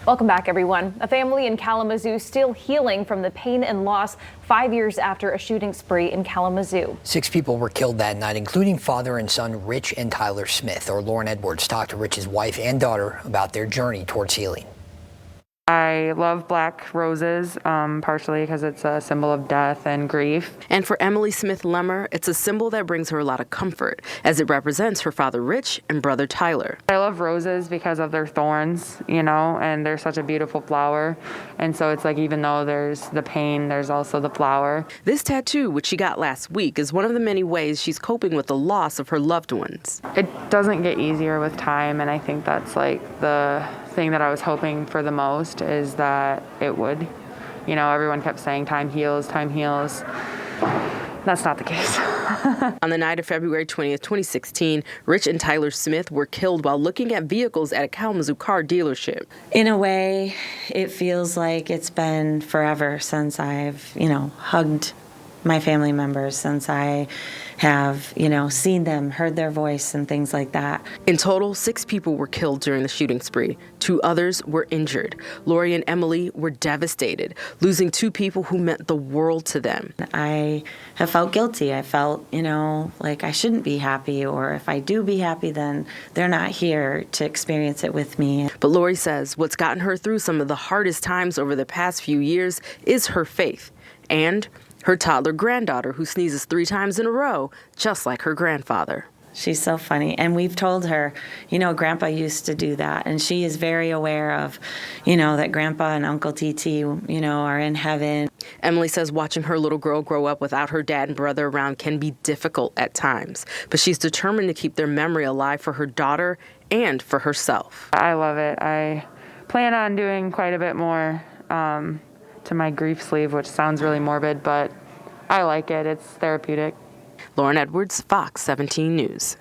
Welcome back, everyone. A family in Kalamazoo still healing from the pain and loss 5 years after a shooting spree in Kalamazoo. 6 people were killed that night, including father and son Rich and Tyler Smith. Our Lauren Edwards talked to Rich's wife and daughter about their journey towards healing. I love black roses, partially because it's a symbol of death and grief. And for Emily Smith-Lemmer, it's a symbol that brings her a lot of comfort, as it represents her father Rich and brother Tyler. I love roses because of their thorns, and they're such a beautiful flower. And so it's like, even though there's the pain, there's also the flower. This tattoo, which she got last week, is one of the many ways she's coping with the loss of her loved ones. It doesn't get easier with time, and I think that's like the thing that I was hoping for the most, is that it would. Everyone kept saying time heals, time heals. That's not the case. On the night of February 20th, 2016, Rich and Tyler Smith were killed while looking at vehicles at a Kalamazoo car dealership. In a way, it feels like it's been forever since I've, hugged my family members, since I have, seen them, heard their voice and things like that. In total, 6 people were killed during the shooting spree. 2 others were injured. Lori and Emily were devastated, losing 2 people who meant the world to them. I have felt guilty. I felt, like I shouldn't be happy, or if I do be happy, then they're not here to experience it with me. But Lori says what's gotten her through some of the hardest times over the past few years is her faith and her toddler granddaughter, who sneezes 3 times in a row, just like her grandfather. She's so funny. And we've told her, Grandpa used to do that. And she is very aware of, that Grandpa and Uncle TT, are in heaven. Emily says watching her little girl grow up without her dad and brother around can be difficult at times. But she's determined to keep their memory alive for her daughter and for herself. I love it. I plan on doing quite a bit more to my grief sleeve, which sounds really morbid, but I like it. It's therapeutic. Lauren Edwards, Fox 17 News.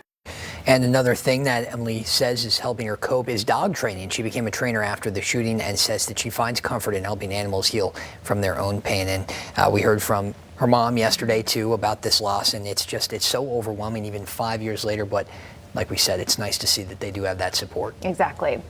And another thing that Emily says is helping her cope is dog training. She became a trainer after the shooting and says that she finds comfort in helping animals heal from their own pain. And we heard from her mom yesterday, too, about this loss. And it's so overwhelming even 5 years later. But like we said, it's nice to see that they do have that support. Exactly.